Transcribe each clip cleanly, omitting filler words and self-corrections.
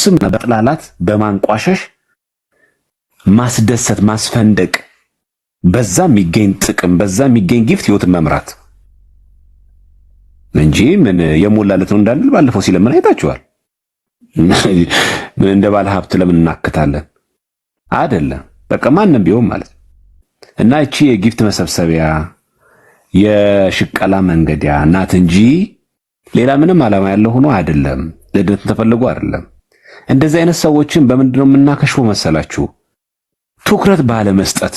ስም በጥላላት በማንቋሸሽ ማስደሰት ማስፈንደቅ በዛ የሚገኝ ጥቅም በዛ የሚገኝ ጊፍት ህይወትን መምራት እንጂ ምን የሞላለት ነው እንዳንል ባለፈው ሲለምን አይታችኋል። ምን እንደ ባለ ሀብት ለምን እናከታለን አይደለም። በቃ ማንንም ቢሆን ማለት እና እቺ የጊፍት መሰብሰቢያ የሽቀላ መንገዲያ ናት እንጂ ሌላ ምንም ዓላማ ያለው ሆኖ አይደለም። ለድነት ተፈልጎ አይደለም። እንደዚህ አይነት ሰዎችን በምንድነው የምናከሽፈው መሰላችሁ? ትኩረት ባለ መስጠት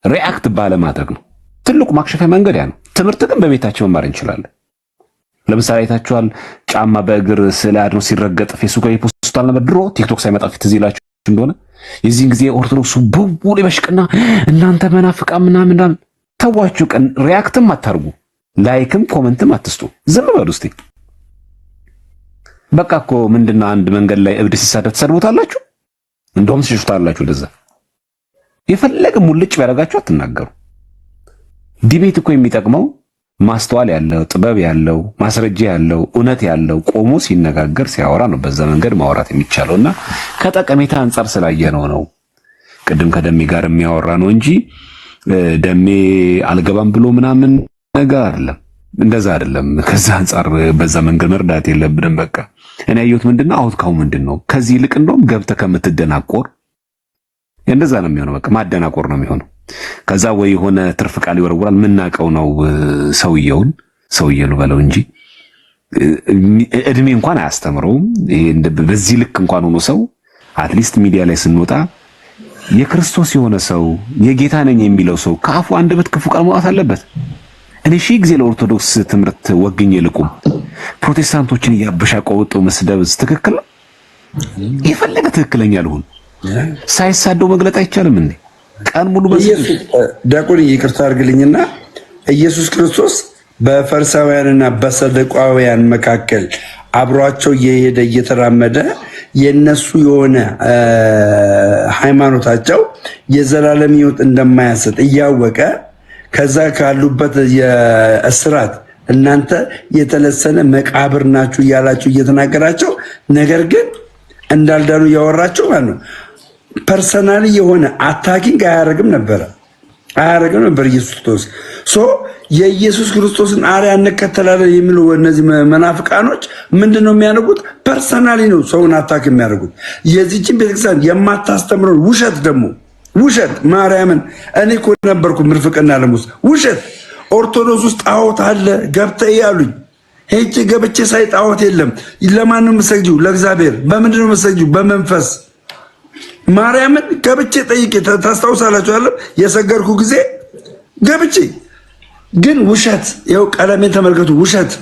ሪአክት ባለ ማድረግ ነው። ትልቁ ማክሸፊያ መንገድ ያ ነው። ትምህርት ግን በቤታችን መማር እንችላለን። ለምሳሌ አይታችኋል፣ ጫማ በእግር ስለ አድኖ ሲረገጥ ፌስቡክ ላይ ፖስት አልነበር? ድሮ ቲክቶክ ሳይመጣ ፊት እዚህ ይላችሁ እንደሆነ የዚህን ጊዜ ኦርቶዶክሱ ቡቡ ይበሽቅና እናንተ መናፍቃ ምናምን ተዋችሁ። ቀን ሪአክትም አታርጉ፣ ላይክም ኮሜንትም አትስጡ። ዝም በሉ እስቲ። በቃ እኮ ምንድነው አንድ መንገድ ላይ እብድ ሲሳደብ ተሰድቡታላችሁ፣ እንደውም ትሽሹታላችሁ። ለዛ የፈለገ ሙልጭ ቢያደርጋችሁ አትናገሩ። ዲቤት እኮ የሚጠቅመው ማስተዋል ያለው ጥበብ ያለው ማስረጃ ያለው እውነት ያለው ቆሞ ሲነጋገር ሲያወራ ነው። በዛ መንገድ ማውራት የሚቻለውና ከጠቀሜታ አንፃር ስላየነው ነው። ቅድም ከደሜ ጋር የሚያወራ ነው እንጂ ደሜ አልገባም ብሎ ምናምን ነገር አይደለም። እንደዛ አይደለም። ከዛ አንፃር በዛ መንገድ መርዳት የለብንም። በቃ እኔ ያየሁት ምንድነው አውትካው ምንድነው? ከዚህ ይልቅ እንደውም ገብተህ ከምትደናቆር እንደዛ ነው የሚሆነው። በቃ ማደናቆር ነው የሚሆነው። ከዛ ወይ የሆነ ትርፍ ቃል ይወረውራል። ምናቀው ነው ሰውየው በለው እንጂ እድሜ እንኳን አያስተምረውም። በዚህ ልክ እንኳን ሆኖ ሰው አትሊስት ሚዲያ ላይ ስንወጣ የክርስቶስ የሆነ ሰው የጌታ ነኝ የሚለው ሰው ከአፉ አንደበት ክፉ ቃል መውጣት አለበት። እኔ ሺህ ጊዜ ለኦርቶዶክስ ትምህርት ወግኝ ልቁም ፕሮቴስታንቶችን እያበሻቀወጡ መስደብስ ትክክል ነው? የፈለገ ትክክለኛ ልሁን ሳይሳደው መግለጥ አይቻልም እንዴ? ቀን ሙሉ ዲያቆን ይቅርታ አድርግልኝና ኢየሱስ ክርስቶስ በፈሪሳውያንና በሰዱቃውያን መካከል አብሯቸው እየሄደ እየተራመደ የነሱ የሆነ ሃይማኖታቸው የዘላለም ሕይወት እንደማያሰጥ እያወቀ ከዛ ካሉበት የእስራት እናንተ የተለሰነ መቃብር ናችሁ እያላችሁ እየተናገራቸው ነገር ግን እንዳልዳኑ እያወራቸው ማለት ነው። ፐርሰናሊ የሆነ አታኪንግ አያደርግም ነበር ኢየሱስ ክርስቶስ። የኢየሱስ ክርስቶስን አርያ እንከተላለን የሚሉ እነዚህ መናፍቃኖች ምንድነው የሚያደርጉት? ፐርሰናሊ ነው ሰውን አታክ የሚያደርጉት። የዚህችን ቤተክርስቲያን የማታስተምረውን ውሸት ደግሞ ውሸት ማርያምን እኔ እኮ ነበርኩ ምርፍቅና ለሙስ ውሸት ኦርቶዶክስ ውስጥ ጣዖት አለ ገብተህ ያሉኝ ሄጄ ገብቼ ሳይ ጣዖት የለም። ለማን ነው የምትሰግጂው? ለእግዚአብሔር። በምንድን ነው የምትሰግጂው? በመንፈስ ማርያምን ገብቼ ጠይቄ ታስታውሳላችሁ አይደል? የሰገርኩ ጊዜ ገብቼ ግን ውሸት ይኸው ቀለሜን ተመልከቱ። ውሸት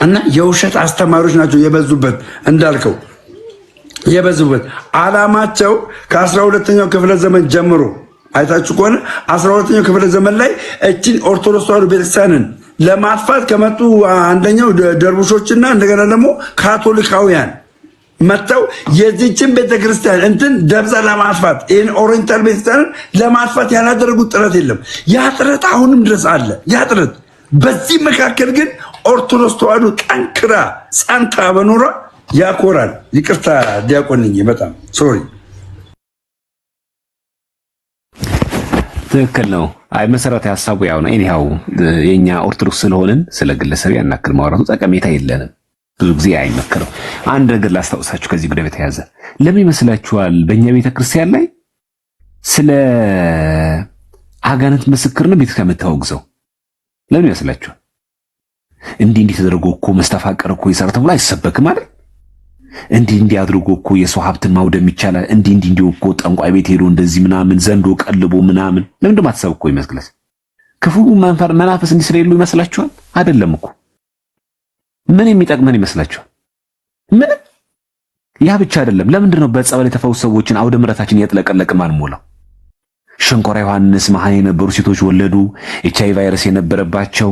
እና የውሸት አስተማሪዎች ናቸው የበዙበት እንዳልከው የበዙበት ዓላማቸው ከ12ኛው ክፍለ ዘመን ጀምሮ አይታችሁ ከሆነ 12ኛው ክፍለ ዘመን ላይ እቺን ኦርቶዶክስ ተዋሕዶ ቤተክርስቲያንን ለማጥፋት ከመጡ አንደኛው ደርቡሾችና እንደገና ደግሞ ካቶሊካውያን መተው የዚህችን ቤተክርስቲያን እንትን ደብዛ ለማጥፋት ይሄን ኦሪየንታል ቤተክርስቲያንን ለማጥፋት ያላደረጉት ጥረት የለም። ያ ጥረት አሁንም ድረስ አለ። ያ ጥረት በዚህ መካከል ግን ኦርቶዶክስ ተዋሕዶ ጠንክራ ጸንታ በኖሯ ያኮራል። ይቅርታ ዲያቆንኝ በጣም ሶሪ። ትክክል ነው። አይ መሰረታዊ ሐሳቡ ያው ነው። ኤኒሃው የኛ ኦርቶዶክስ ስለሆነን ስለ ግለሰብ ያናክል ማውራቱ ጠቀሜታ የለንም። ብዙ ጊዜ አይመከረው። አንድ ነገር ላስታውሳችሁ ከዚህ ጉዳይ በተያያዘ ለምን ይመስላችኋል በእኛ ቤተክርስቲያን ላይ ስለ አጋንንት ምስክርነት ቤተክርስቲያን የምታወግዘው ለምን ይመስላችኋል? እንዲህ ተደርጎ እኮ መስተፋቀር እኮ ይሰራ ተብሎ አይሰበክም አይደል? እንዲህ አድርጎ እኮ የሰው ሀብትን ማውደም ይቻላል። እንዲህ እኮ ጠንቋይ ቤት ሄዶ እንደዚህ ምናምን ዘንዶ ቀልቦ ምናምን ለምን ደማተሰብ እኮ ይመስክለስ ክፉ መናፈስ እንዲህ ስለሌሉ ይመስላችኋል? አይደለም እኮ ምን የሚጠቅመን ይመስላችኋል? ምን ያ ብቻ አይደለም። ለምንድን ነው በጸበል የተፈወሱ ሰዎችን አውደ ምሕረታችን እያጥለቀለቅን ማንሞላው? ሸንኮራ ዮሐንስ መሃን የነበሩ ሴቶች ወለዱ። ኤችአይቪ ቫይረስ የነበረባቸው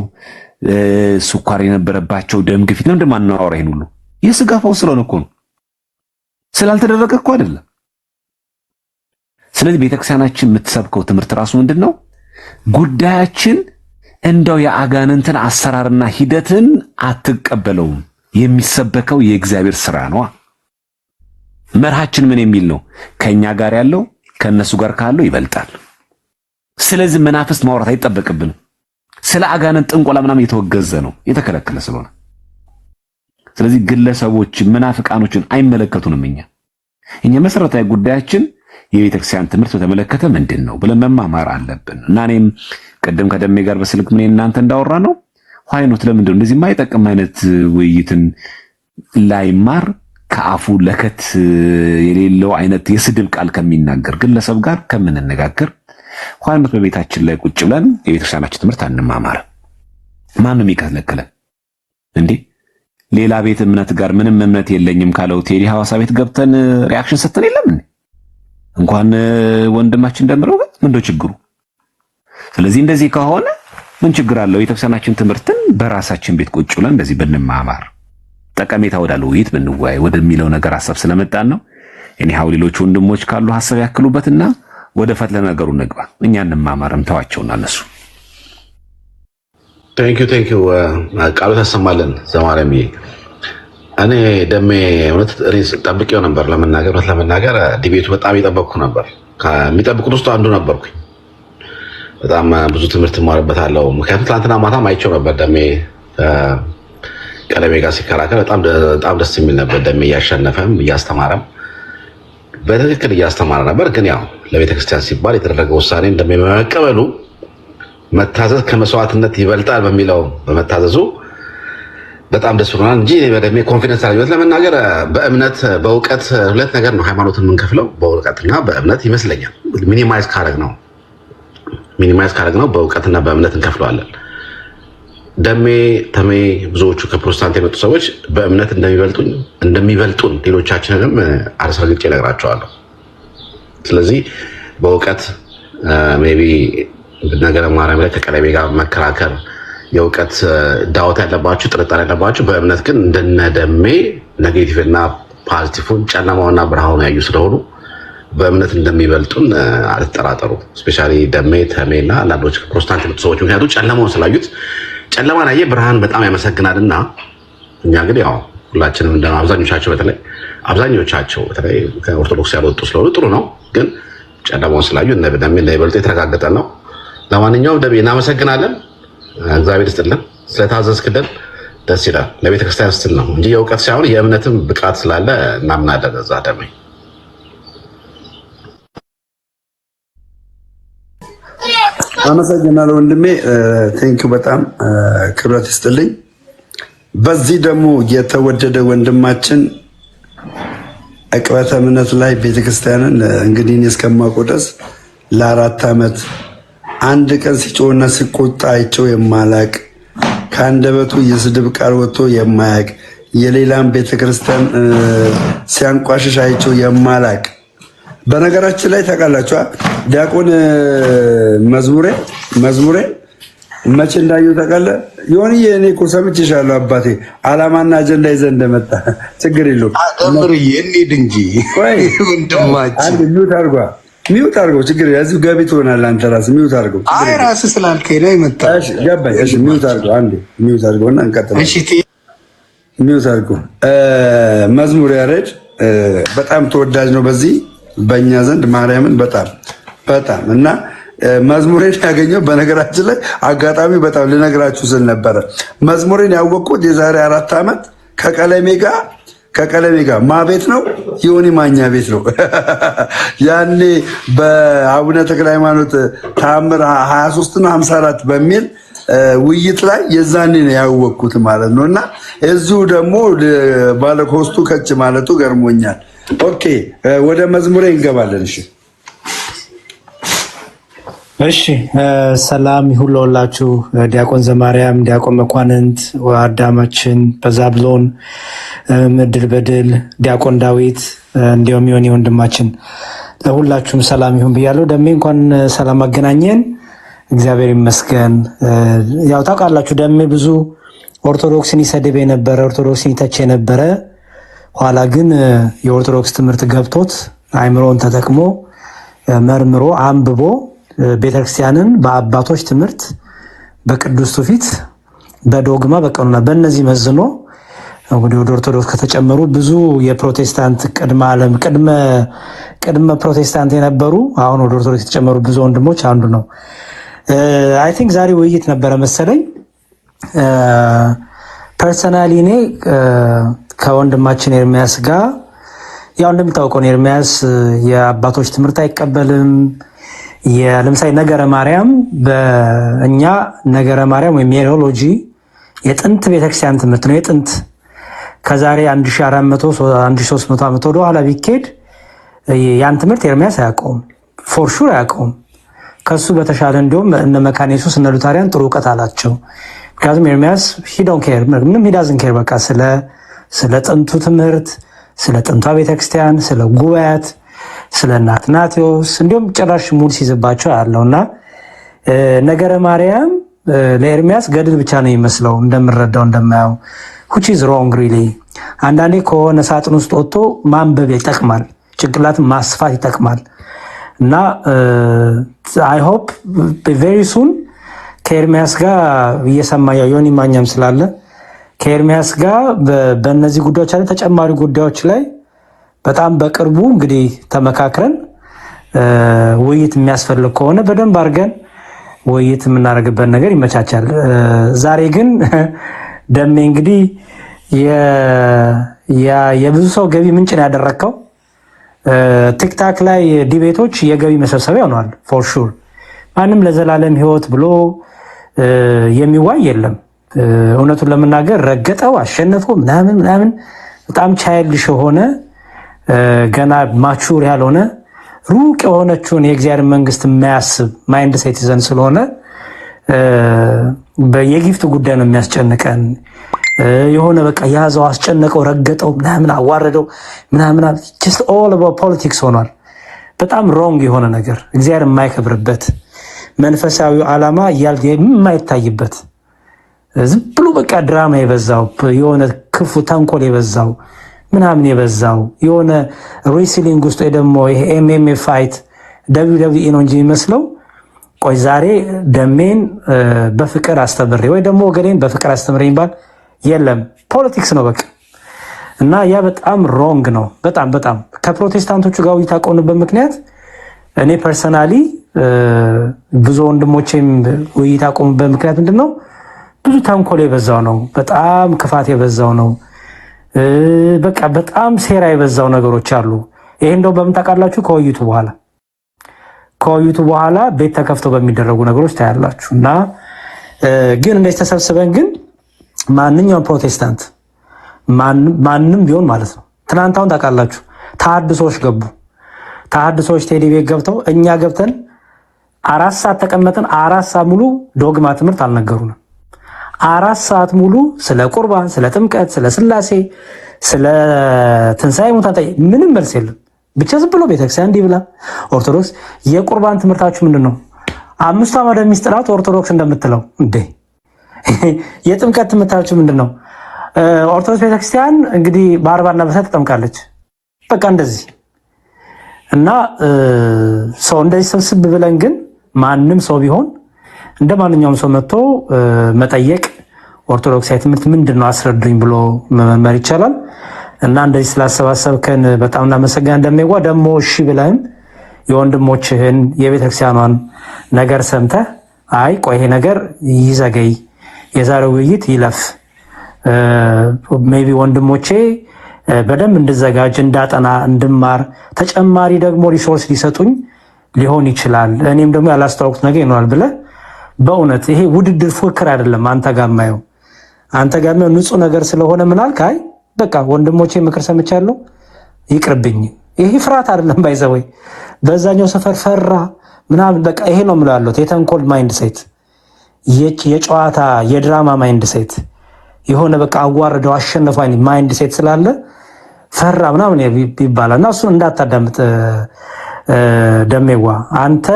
ስኳር የነበረባቸው ደም ግፊት ለምንድን ነው ማናወራ? ይሄን ሁሉ የሥጋ ፈውስ ስለሆነ እኮ ነው፣ ስላልተደረገ እኮ አይደለም። ስለዚህ ቤተክርስቲያናችን የምትሰብከው ትምህርት ራሱ ምንድነው? ጉዳያችን እንደው የአጋንንትን አሰራርና ሂደትን አትቀበለውም። የሚሰበከው የእግዚአብሔር ሥራ ነው። መርሃችን ምን የሚል ነው? ከኛ ጋር ያለው ከነሱ ጋር ካለው ይበልጣል። ስለዚህ መናፍስት ማውራት አይጠበቅብንም። ስለ አጋንንት ጥንቆላ ምናምን የተወገዘ ነው የተከለከለ ስለሆነ። ስለዚህ ግለሰቦች መናፍቃኖችን አይመለከቱንም። እኛ መሰረታዊ ጉዳያችን የቤተክርስቲያን ትምህርት በተመለከተ ምንድነው ብለን መማማር አለብን። እና እኔም ቀደም ከደሜ ጋር በስልክ ምን እናንተ እንዳወራ ነው ኋይኖት ለምንድነው እንደዚህ የማይጠቅም አይነት ውይይትን ላይማር ከአፉ ለከት የሌለው አይነት የስድብ ቃል ከሚናገር ግለሰብ ጋር ከምንነጋገር ኋይኖት በቤታችን ላይ ቁጭ ብለን የቤተክርስቲያናችን ትምህርት አንማማር። ማንም ይከለከለን እንዴ? ሌላ ቤት እምነት ጋር ምንም እምነት የለኝም ካለው ቴዲ ሐዋሳ ቤት ገብተን ሪአክሽን ሰጥተን የለም እንኳን ወንድማችን ደምረው ምንድነው ችግሩ? ስለዚህ እንደዚህ ከሆነ ምን ችግር አለው? የቤተክርስቲያናችን ትምህርትን በራሳችን ቤት ቁጭ ብለን እንደዚህ ብንማማር ጠቀሜታ ወዳለው ውይይት ብንወያይ ወደሚለው ነገር ሐሳብ ስለመጣን ነው። እኔው ሌሎች ወንድሞች ካሉ ሐሳብ ያክሉበትና ወደ ፈትለ ነገሩ ንግባ። እኛ እንማማርም ተዋቸውና እነሱ ቴንኪው ቃሉ ተሰማለን ዘማረሚ እኔ ደሜ እውነት ጠብቄው ነበር ለመናገር ዲቤቱ በጣም ይጠበቅኩ ነበር። ከሚጠብቁት ውስጥ አንዱ ነበርኩኝ። በጣም ብዙ ትምህርት ማርበታለሁ። ምክንያቱም ትናንትና ማታም አይቼው ነበር ደሜ ቀለሜ ጋር ሲከራከር በጣም ደስ የሚል ነበር። ደሜ እያሸነፈም እያስተማረም በትክክል እያስተማረ ነበር። ግን ያው ለቤተክርስቲያን ሲባል የተደረገ ውሳኔ እንደሚመቀበሉ መታዘዝ ከመስዋዕትነት ይበልጣል በሚለው በመታዘዙ በጣም ደስ ብሎናል እንጂ በደሜ ኮንፊደንስ አለኝ ለመናገር። በእምነት በእውቀት ሁለት ነገር ነው ሃይማኖትን የምንከፍለው፣ በእውቀትና በእምነት ይመስለኛል። ሚኒማይዝ ካረግ ነው በእውቀትና በእምነት እንከፍለዋለን። ደሜ ተሜ ብዙዎቹ ከፕሮቴስታንት የመጡ ሰዎች በእምነት እንደሚበልጡን ሌሎቻችንንም አርሰግጬ እነግራቸዋለሁ። ስለዚህ በእውቀት ሜቢ ነገረ ማርያም ላይ ከቀለሜ ጋር መከራከር የእውቀት ዳውት ያለባችሁ ጥርጣሬ ያለባችሁ፣ በእምነት ግን እንደነደሜ ኔጌቲቭ እና ፖዚቲቭን ጨለማውና ብርሃኑ ያዩ ስለሆኑ በእምነት እንደሚበልጡን አልጠራጠሩ። ስፔሻሊ ደሜ ተሜና አንዳንዶች ፕሮቴስታንት የመጡ ሰዎች ምክንያቱም ጨለማውን ስላዩት ጨለማን ያየ ብርሃን በጣም ያመሰግናልና እኛ ግን ያው ሁላችንም እንደ አብዛኞቻቸው በተለይ ከኦርቶዶክስ ያልወጡ ስለሆኑ ጥሩ ነው። ግን ጨለማውን ስላዩ ደሜ እንደሚበልጡ የተረጋገጠ ነው። ለማንኛውም ደሜ እናመሰግናለን። እግዚአብሔር ይስጥልን ስለታዘዝክልን ደስ ይላል። ለቤተክርስቲያን ስትል ነው እንጂ የእውቀት ሳይሆን የእምነትም ብቃት ስላለ እናምናለን። እዛ ደሜ አመሰግናለሁ ወንድሜ። ቴንኪው በጣም ክብረት ይስጥልኝ። በዚህ ደግሞ የተወደደ ወንድማችን ዕቅበተ እምነት ላይ ቤተክርስቲያንን እንግዲህ እኔ እስከማውቀው ድረስ ለ4 ዓመት አንድ ቀን ሲጮህና ሲቆጣ አይቼው የማላቅ ከአንደበቱ የስድብ ቃል ወጥቶ የማያቅ የሌላም ቤተክርስቲያን ሲያንቋሽሽ አይቼው የማላቅ። በነገራችን ላይ ታውቃላችሁ ዲያቆን መዝሙሬ መቼ እንዳየው ታውቃለህ? የሆነዬ እኔ እኮ ሰምቼሻለሁ አባቴ ዓላማና አጀንዳ ይዘህ እንደመጣ ችግር የለውም። አደምርዬ እንሂድ እንጂ ወንድማችን አንድ ሚውት አድርገው ችግር እዚሁ ገቢ ትሆናለህ አንተ ራስህ ሚውት አድርገው። አይ ራስህ ስላልከኝ ነው የመጣው። እሺ ገባኝ። እሺ ሚውት አድርገው አንዴ ሚውት አድርገውና እንቀጥላለን። እሺ ሚውት አድርገው። መዝሙር ያሬድ በጣም ተወዳጅ ነው በዚህ በእኛ ዘንድ ማርያምን በጣም እና መዝሙሬን ያገኘው በነገራችን ላይ አጋጣሚ በጣም ልነግራችሁ ስል ነበረ። መዝሙሬን ያወቅኩት የዛሬ 4 ዓመት ከቀለሜ ጋር ቤት ነው ዮኒ ማኛ ቤት ነው። ያኔ በአቡነ ተክለ ሃይማኖት ተአምር 23 እና 54 በሚል ውይይት ላይ የዛኔ ነው ያወቅኩት ማለት ነው። እና እዚሁ ደግሞ ባለኮስቱ ከች ማለቱ ገርሞኛል። ኦኬ ወደ መዝሙሬ እንገባለን። እሺ ሰላም ይሁን ለሁላችሁ። ዲያቆን ዘማርያም፣ ዲያቆን መኳንንት፣ አዳማችን በዛብሎን ምድር በድል፣ ዲያቆን ዳዊት እንዲሁም የሆነ ወንድማችን ለሁላችሁም ሰላም ይሁን ብያለሁ። ደሜ እንኳን ሰላም አገናኘን። እግዚአብሔር ይመስገን። ያው ታውቃላችሁ ደሜ ብዙ ኦርቶዶክስን ይሰድብ የነበረ ኦርቶዶክስን ይተች የነበረ ኋላ ግን የኦርቶዶክስ ትምህርት ገብቶት አይምሮን ተጠቅሞ መርምሮ አንብቦ ቤተክርስቲያንን በአባቶች ትምህርት በቅዱስ ትውፊት በዶግማ በቀኑና በእነዚህ መዝኖ እንግዲህ ወደ ኦርቶዶክስ ከተጨመሩ ብዙ የፕሮቴስታንት ቅድመ ፕሮቴስታንት የነበሩ አሁን ወደ ኦርቶዶክስ የተጨመሩ ብዙ ወንድሞች አንዱ ነው። አይ ቲንክ ዛሬ ውይይት ነበረ መሰለኝ። ፐርሰናሊ እኔ ከወንድማችን ኤርሚያስ ጋር ያው እንደምታውቀው ኤርሚያስ የአባቶች ትምህርት አይቀበልም። ለምሳሌ ነገረ ማርያም በእኛ ነገረ ማርያም ወይም ሜሮሎጂ የጥንት ቤተክርስቲያን ትምህርት ነው። የጥንት ከዛሬ 1400 1300 ዓመት ወደ ኋላ ቢኬድ ያን ትምህርት ኤርሚያስ አያውቀውም፣ ፎር ሹር አያውቀውም። ከሱ በተሻለ እንዲሁም እነ መካነ ኢየሱስ እነ ሉታሪያን ጥሩ እውቀት አላቸው። ምክንያቱም ኤርሚያስ ሂዶን ኬር ምንም ሂዳዝን ኬር በቃ ስለ ጥንቱ ትምህርት፣ ስለ ጥንቷ ቤተክርስቲያን፣ ስለ ጉባኤያት፣ ስለ አትናቴዎስ እንዲሁም ጭራሽ ሙድ ሲይዝባቸው ያለውና ነገረ ማርያም ለኤርሚያስ ገድል ብቻ ነው የሚመስለው እንደምረዳው እንደማያው which is wrong really። አንዳንዴ ከሆነ ሳጥን ውስጥ ወጥቶ ማንበብ ይጠቅማል፣ ጭንቅላትን ማስፋት ይጠቅማል። እና I hope very soon ከኤርሚያስ ጋር እየሰማ ዮኒ ማኛም ስላለ ከኤርሚያስ ጋር በእነዚህ ጉዳዮች ላይ ተጨማሪ ጉዳዮች ላይ በጣም በቅርቡ እንግዲህ ተመካክረን ውይይት የሚያስፈልግ ከሆነ በደንብ አድርገን ውይይት የምናደርግበት ነገር ይመቻቻል። ዛሬ ግን ደሜ እንግዲህ የብዙ ሰው ገቢ ምንጭ ነው ያደረከው። ቲክታክ ላይ ዲቤቶች የገቢ መሰብሰቢያ ሆነዋል። ፎር ሹር ማንም ለዘላለም ህይወት ብሎ የሚዋይ የለም። እውነቱን ለመናገር ረገጠው አሸነፈው ምናምን በጣም ቻይልድሽ የሆነ ገና ማቹር ያልሆነ ሩቅ የሆነችውን የእግዚአብሔር መንግስት የማያስብ ማይንድ ሴት ይዘን ስለሆነ በየጊፍት ጉዳይ ነው የሚያስጨንቀን። የሆነ በቃ ያዘው አስጨነቀው ረገጠው ምናምን አዋረደው ምናምን just all about politics ሆኗል። በጣም ሮንግ የሆነ ነገር እግዚአብሔር የማይከብርበት መንፈሳዊ ዓላማ የማይታይበት ዝም ብሎ በቃ ድራማ የበዛው የሆነ ክፉ ተንኮል የበዛው ምናምን የበዛው የሆነ ሬስሊንግ ውስጥ ወይ ደግሞ ይሄ ኤምኤምኤ ፋይት WWE ነው እንጂ የሚመስለው። ቆይ ዛሬ ደሜን በፍቅር አስተምሬ ወይ ደግሞ ወገኔን በፍቅር አስተምሬ ይባል የለም፣ ፖለቲክስ ነው በቃ። እና ያ በጣም ሮንግ ነው። በጣም ከፕሮቴስታንቶቹ ጋር የታቆንበት ምክንያት እኔ ፐርሰናሊ ብዙ ወንድሞቼም ውይይት አቆሙበት ምክንያት ምንድነው? ብዙ ተንኮል የበዛው ነው። በጣም ክፋት የበዛው ነው። በቃ በጣም ሴራ የበዛው ነገሮች አሉ። ይሄ እንደው በምን ታውቃላችሁ? ከውይይቱ በኋላ ቤት ተከፍተው በሚደረጉ ነገሮች ታያላችሁ። እና ግን እንደዚህ ተሰብስበን ግን ማንኛውም ፕሮቴስታንት ማንም ቢሆን ማለት ነው ትናንታውን ታውቃላችሁ ተሐድሶች ገቡ። ተሐድሶች ቴዲ ቤት ገብተው እኛ ገብተን 4 ሰዓት ተቀመጠን። 4 ሰዓት ሙሉ ዶግማ ትምህርት አልነገሩንም። 4 ሰዓት ሙሉ ስለ ቁርባን፣ ስለ ጥምቀት፣ ስለ ስላሴ፣ ስለ ትንሣኤ ሙታን ምንም መልስ የለም። ብቻ ዝም ብሎ ቤተክርስቲያን እንዲህ ብላ ኦርቶዶክስ የቁርባን ትምህርታችሁ ምንድነው? 5 አመደ ሚስጥራት ኦርቶዶክስ እንደምትለው እንዴ? የጥምቀት ትምህርታችሁ ምንድነው? ኦርቶዶክስ ቤተክርስቲያን እንግዲህ በ40 እና በ60 ተጠምቃለች። በቃ እንደዚህ እና ሰው እንደዚህ ስብስብ ብለን ግን ማንም ሰው ቢሆን እንደ ማንኛውም ሰው መጥቶ መጠየቅ ኦርቶዶክሳዊ ትምህርት ምንድነው አስረዱኝ ብሎ መመርመር ይቻላል። እና እንደዚህ ስላሰባሰብከን በጣም እናመሰግናለን። እንደሚጓ ደግሞ እሺ ብለን የወንድሞችህን የቤተክርስቲያኗን ነገር ሰምተህ አይ ቆይ ይሄ ነገር ይዘገይ፣ የዛሬው ውይይት ይለፍ፣ ሜቢ ወንድሞቼ በደንብ እንድዘጋጅ፣ እንዳጠና፣ እንድማር ተጨማሪ ደግሞ ሪሶርስ ሊሰጡኝ ሊሆን ይችላል፣ እኔም ደግሞ ያላስተዋወቅኩት ነገር ይኖራል ብለህ በእውነት ይሄ ውድድር ፉክክር አይደለም። አንተ ጋር ማየው ንጹህ ነገር ስለሆነ ምናልክ አይ በቃ ወንድሞቼ ምክር ሰምቻለሁ ይቅርብኝ። ይሄ ፍርሃት አይደለም ባይዘወይ በዛኛው ሰፈር ፈራ ምናምን በቃ ይሄ ነው የምለው የተንኮል ማይንድ ሴት፣ የጨዋታ የድራማ ማይንድ ሴት፣ የሆነ በቃ አዋርደው አሸነፋኝ ማይንድ ሴት ስላለ ፈራ ምናምን ይባላል። እና እሱን እንዳታዳምጥ ደሜዋ። አንተ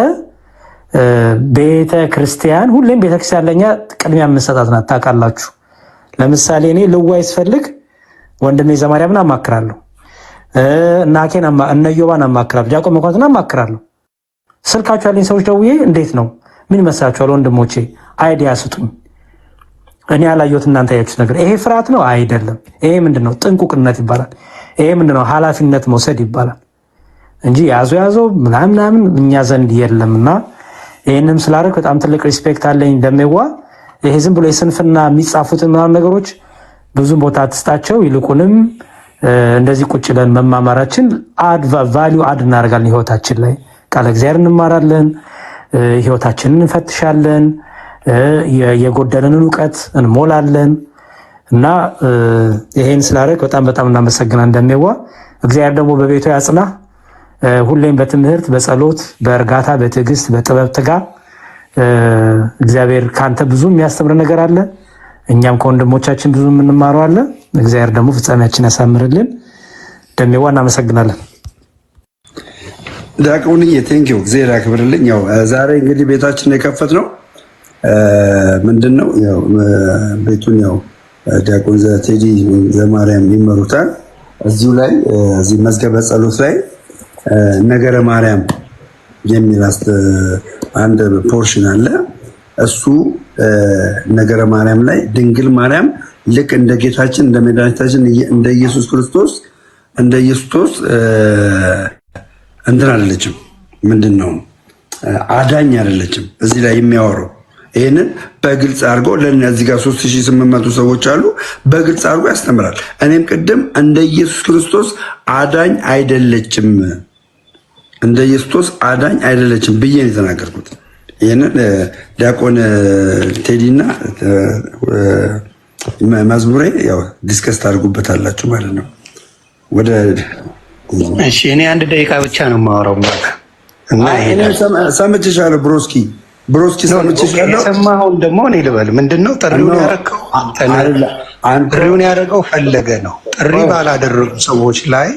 ቤተ ክርስቲያን ሁሌም ቤተ ክርስቲያን ለኛ ቅድሚያ የምንሰጣት ናት ታውቃላችሁ። ለምሳሌ እኔ ልዋይ ስፈልግ ወንድሜ ዘማርያምን አማክራለሁ፣ እናኬን እነ ዮባን አማክራለሁ፣ ዲያቆን መኳንንትን አማክራለሁ። ስልካችሁ ያለኝ ሰዎች ደውዬ እንዴት ነው ምን ይመስላችኋል ወንድሞቼ አይዲያ ስጡኝ። እኔ ያላየሁት እናንተ ያያችሁት ነገር ይሄ ፍርሃት ነው አይደለም። ይሄ ምንድነው? ጥንቁቅነት ይባላል። ይሄ ምንድነው? ኃላፊነት መውሰድ ይባላል እንጂ ያዘው ምናምን እኛ ዘንድ የለምና ይሄንም ስላደረግ በጣም ትልቅ ሪስፔክት አለኝ። ደሜዋ ይሄ ዝም ብሎ የስንፍና የሚጻፉትን ምናምን ነገሮች ብዙ ቦታ አትስጣቸው። ይልቁንም እንደዚህ ቁጭ ለን መማማራችን ቫልዩ አድ እናደርጋለን ህይወታችን ላይ። ቃለ እግዚአብሔር እንማራለን፣ ህይወታችንን እንፈትሻለን፣ የጎደለንን እውቀት እንሞላለን እና ይሄን ስላደረግ በጣም እናመሰግናለን ደሜዋ። እግዚአብሔር ደግሞ በቤቱ ያጽና። ሁሌም በትምህርት በጸሎት በእርጋታ በትዕግስት በጥበብ ትጋ። እግዚአብሔር ካንተ ብዙ የሚያስተምር ነገር አለ። እኛም ከወንድሞቻችን ብዙ የምንማረው አለ። እግዚአብሔር ደግሞ ፍጻሜያችን ያሳምርልን። ደሜዋ እናመሰግናለን። ዲያቆንዬ ቴንኪው፣ እግዚአብሔር ያክብርልኝ። ያው ዛሬ እንግዲህ ቤታችን የከፈት ነው ምንድነው ያው ቤቱን ያው ዲያቆን ቴዲ ዘማርያም ይመሩታል። እዚሁ ላይ እዚህ መዝገበ ጸሎት ላይ ነገረ ማርያም የሚል አንድ ፖርሽን አለ። እሱ ነገረ ማርያም ላይ ድንግል ማርያም ልክ እንደ ጌታችን እንደ መድኃኒታችን እንደ ኢየሱስ ክርስቶስ እንትን አይደለችም። ምንድነው አዳኝ አይደለችም። እዚህ ላይ የሚያወራው ይሄንን በግልጽ አድርጎ ለእነዚህ ጋር 3800 ሰዎች አሉ። በግልጽ አድርጎ ያስተምራል። እኔም ቅድም እንደ ኢየሱስ ክርስቶስ አዳኝ አይደለችም ብዬ ነው የተናገርኩት። ይሄንን ዲያቆን ቴዲና መዝሙሬ ያው ዲስከስ ታደርጉበታላችሁ ማለት ነው። ወደ እሺ፣ እኔ 1 ደቂቃ ብቻ ነው የማወራው ማለት እና እኔ ሰምቼሻለሁ ብሮስኪ ሰምቼሻለሁ። የሰማኸውን ደግሞ እኔ ልበል። ምንድነው ጥሪውን ያደረገው? ጥሪውን ያደረገው ፈለገ ነው። ጥሪ ባላደረጉ ሰዎች ላይ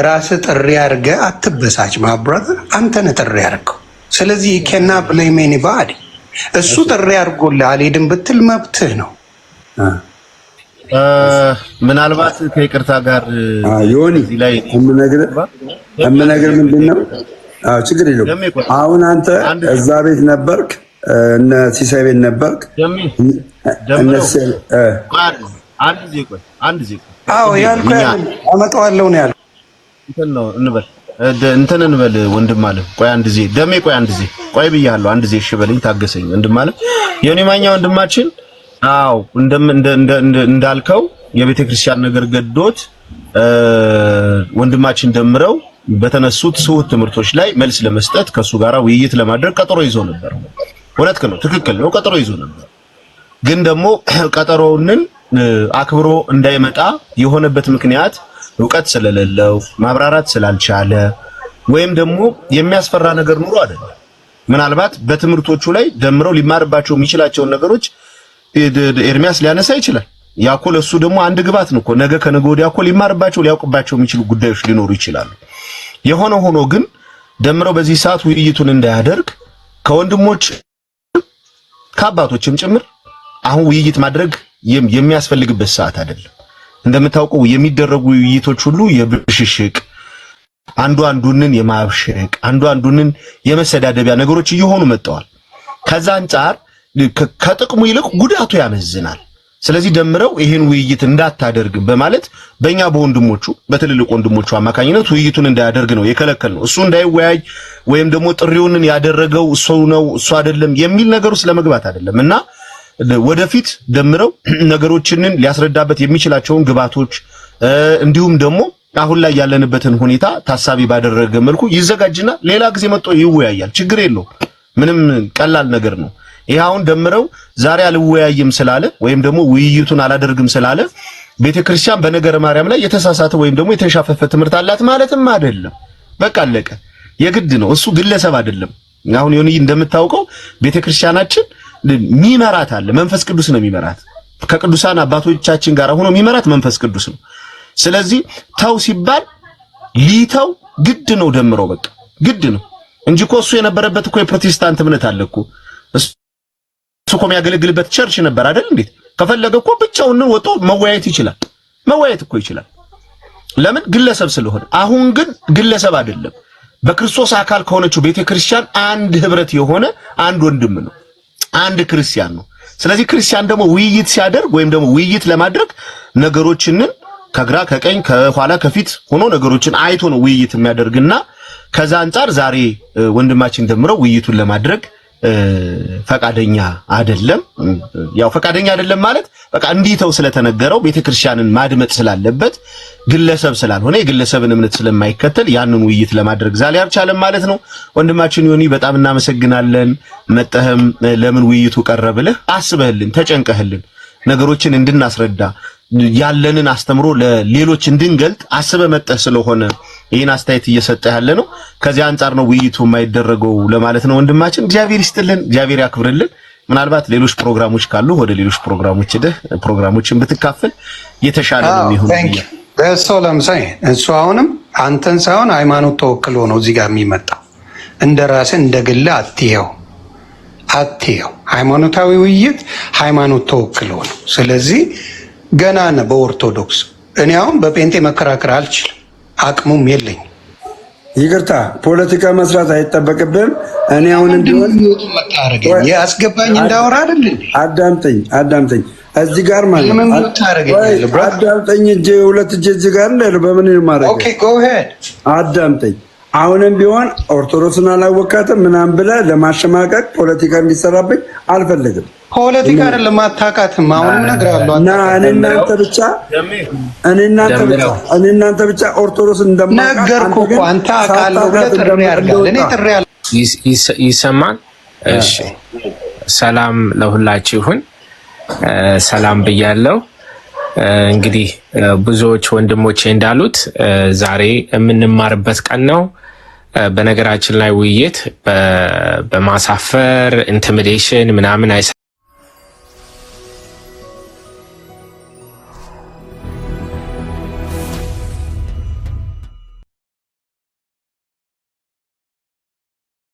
ራስህ ጥሪ አድርገህ አትበሳጭ። ማብራት አንተ ነህ ጥሪ ያደረገው። ስለዚህ ከና ብሌም ኤኒባዲ። እሱ ጥሪ አድርጎልህ አልሄድም ብትል መብትህ ነው። ምናልባት ከይቅርታ ጋር ዮኒ እምነግርህ ምንድነው? ችግር የለውም። አሁን አንተ እዛ ቤት ነበርክ፣ እነ ሲሳይ ቤት ነበርክ። አንድ ዜ አመጣዋለሁ ነው ያልኩት። እንትን እንበል ወንድም አለ። ቆይ አንድ ዜ ደሜ፣ ቆይ አንድ ዜ ቆይ ብያለሁ። አንድ ዜ እሺ በለኝ፣ ታገሰኝ ወንድም አለ። የኔ ማኛ ወንድማችን፣ አዎ እንዳልከው የቤተ ክርስቲያን ነገር ገዶት ወንድማችን ደምረው በተነሱት ስሁት ትምህርቶች ላይ መልስ ለመስጠት ከሱ ጋር ውይይት ለማድረግ ቀጠሮ ይዞ ነበር። እውነት ነው፣ ትክክል ነው፣ ቀጠሮ ይዞ ነበር። ግን ደግሞ ቀጠሮውን አክብሮ እንዳይመጣ የሆነበት ምክንያት ዕውቀት ስለሌለው ማብራራት ስላልቻለ ወይም ደግሞ የሚያስፈራ ነገር ኑሮ አይደለም። ምናልባት በትምህርቶቹ ላይ ደምረው ሊማርባቸው የሚችላቸውን ነገሮች ኤርሚያስ ሊያነሳ ይችላል። ያኮ ለሱ ደግሞ አንድ ግባት ነው እኮ ነገ ከነገ ወዲያ እኮ ሊማርባቸው ሊያውቅባቸው የሚችሉ ጉዳዮች ሊኖሩ ይችላሉ። የሆነ ሆኖ ግን ደምረው በዚህ ሰዓት ውይይቱን እንዳያደርግ ከወንድሞች ከአባቶችም ጭምር አሁን ውይይት ማድረግ የሚያስፈልግበት ሰዓት አይደለም። እንደምታውቀው የሚደረጉ ውይይቶች ሁሉ የብሽሽቅ አንዱ አንዱንን የማብሸቅ አንዱ አንዱንን የመሰዳደቢያ ነገሮች እየሆኑ መጥተዋል። ከዛ አንጻር ከጥቅሙ ይልቅ ጉዳቱ ያመዝናል። ስለዚህ ደምረው ይሄን ውይይት እንዳታደርግ በማለት በእኛ በወንድሞቹ በትልልቅ ወንድሞቹ አማካኝነት ውይይቱን እንዳያደርግ ነው የከለከል ነው። እሱ እንዳይወያይ ወይም ደግሞ ጥሪውን ያደረገው እሱ ነው እሱ አይደለም የሚል ነገር ውስጥ ለመግባት አይደለም እና ወደፊት ደምረው ነገሮችን ሊያስረዳበት የሚችላቸውን ግባቶች እንዲሁም ደግሞ አሁን ላይ ያለንበትን ሁኔታ ታሳቢ ባደረገ መልኩ ይዘጋጅና ሌላ ጊዜ መጥቶ ይወያያል። ችግር የለው፣ ምንም ቀላል ነገር ነው። ይሄ አሁን ደምረው ዛሬ አልወያይም ስላለ ወይም ደግሞ ውይይቱን አላደርግም ስላለ ቤተክርስቲያን በነገረ ማርያም ላይ የተሳሳተ ወይም ደግሞ የተሻፈፈ ትምህርት አላት ማለትም አይደለም። በቃ አለቀ። የግድ ነው። እሱ ግለሰብ አይደለም። አሁን ዮኒ እንደምታውቀው ቤተክርስቲያናችን ሚመራት አለ። መንፈስ ቅዱስ ነው የሚመራት። ከቅዱሳን አባቶቻችን ጋር ሆኖ የሚመራት መንፈስ ቅዱስ ነው። ስለዚህ ተው ሲባል ሊተው ግድ ነው። ደምረው በቃ ግድ ነው እንጂ እኮ እሱ የነበረበት እኮ የፕሮቴስታንት እምነት አለ እኮ እሱ እኮ የሚያገለግልበት ቸርች ነበር አይደል? እንዴት ከፈለገ እኮ ብቻውን ወጥቶ መወያየት ይችላል። መወያየት እኮ ይችላል። ለምን? ግለሰብ ስለሆነ። አሁን ግን ግለሰብ አይደለም። በክርስቶስ አካል ከሆነችው ቤተክርስቲያን አንድ ህብረት የሆነ አንድ ወንድም ነው። አንድ ክርስቲያን ነው። ስለዚህ ክርስቲያን ደግሞ ውይይት ሲያደርግ ወይም ደግሞ ውይይት ለማድረግ ነገሮችን ከግራ ከቀኝ ከኋላ ከፊት ሆኖ ነገሮችን አይቶ ነው ውይይት የሚያደርግና ከዛ አንፃር ዛሬ ወንድማችን ደምረው ውይይቱን ለማድረግ ፈቃደኛ አይደለም። ያው ፈቃደኛ አይደለም ማለት በቃ እንዲተው ስለተነገረው ቤተክርስቲያንን ማድመጥ ስላለበት ግለሰብ ስላልሆነ የግለሰብን እምነት ስለማይከተል ያንን ውይይት ለማድረግ ዛሬ አልቻለም ማለት ነው። ወንድማችን ዮኒ በጣም እናመሰግናለን። መጠህም ለምን ውይይቱ ቀረብልህ አስበህልን ተጨንቀህልን ነገሮችን እንድናስረዳ ያለንን አስተምሮ ለሌሎች እንድንገልጥ አስበ መጠህ ስለሆነ ይህን አስተያየት እየሰጠ ያለ ነው። ከዚህ አንፃር ነው ውይይቱ የማይደረገው ለማለት ነው። ወንድማችን እግዚአብሔር ይስጥልን፣ እግዚአብሔር ያክብርልን። ምናልባት ሌሎች ፕሮግራሞች ካሉ ወደ ሌሎች ፕሮግራሞች ሄደህ ፕሮግራሞችን ብትካፈል የተሻለ ነው የሚሆነው። ለምሳሌ እሱ አሁንም አንተን ሳይሆን ሃይማኖት ተወክሎ ነው እዚህ ጋር የሚመጣው። እንደ ራስህ እንደ ግል አትየው። ሃይማኖታዊ ውይይት ሃይማኖት ተወክሎ ነው። ስለዚህ ገና ነህ በኦርቶዶክስ። እኔ አሁን በጴንጤ መከራከር አልችልም፣ አቅሙም የለኝም። ይቅርታ ፖለቲካ መስራት አይጠበቅብህም። እኔ አሁን እንዲሆን አስገባኝ እንዳወራ አይደል? አዳምጠኝ እዚህ ጋር ማለት አዳምጠኝ። ሁለት እጄ እዚህ ጋር በምን ማድረግ? ኦኬ ጎ ሄድ አዳምጠኝ። አሁንም ቢሆን ኦርቶዶክስን አላወቃትም ምናምን ብለህ ለማሸማቀቅ ፖለቲካ እንዲሰራብኝ አልፈልግም። ፖለቲካ አይደለም አታውቃትም። አሁንም እነግርሃለሁ እና እኔ እናንተ ብቻ ኦርቶዶክስ እንደማውቃት ነገርኩህ እኮ አንተ አውቃለሁ ብለህ ጥሪ አድርጋለህ። እኔ ጥሪ አለ ይሰማል። እሺ ሰላም ለሁላችሁ ይሁን። ሰላም ብያለሁ። እንግዲህ ብዙዎች ወንድሞቼ እንዳሉት ዛሬ የምንማርበት ቀን ነው። በነገራችን ላይ ውይይት በማሳፈር ኢንቲሚዴሽን ምናምን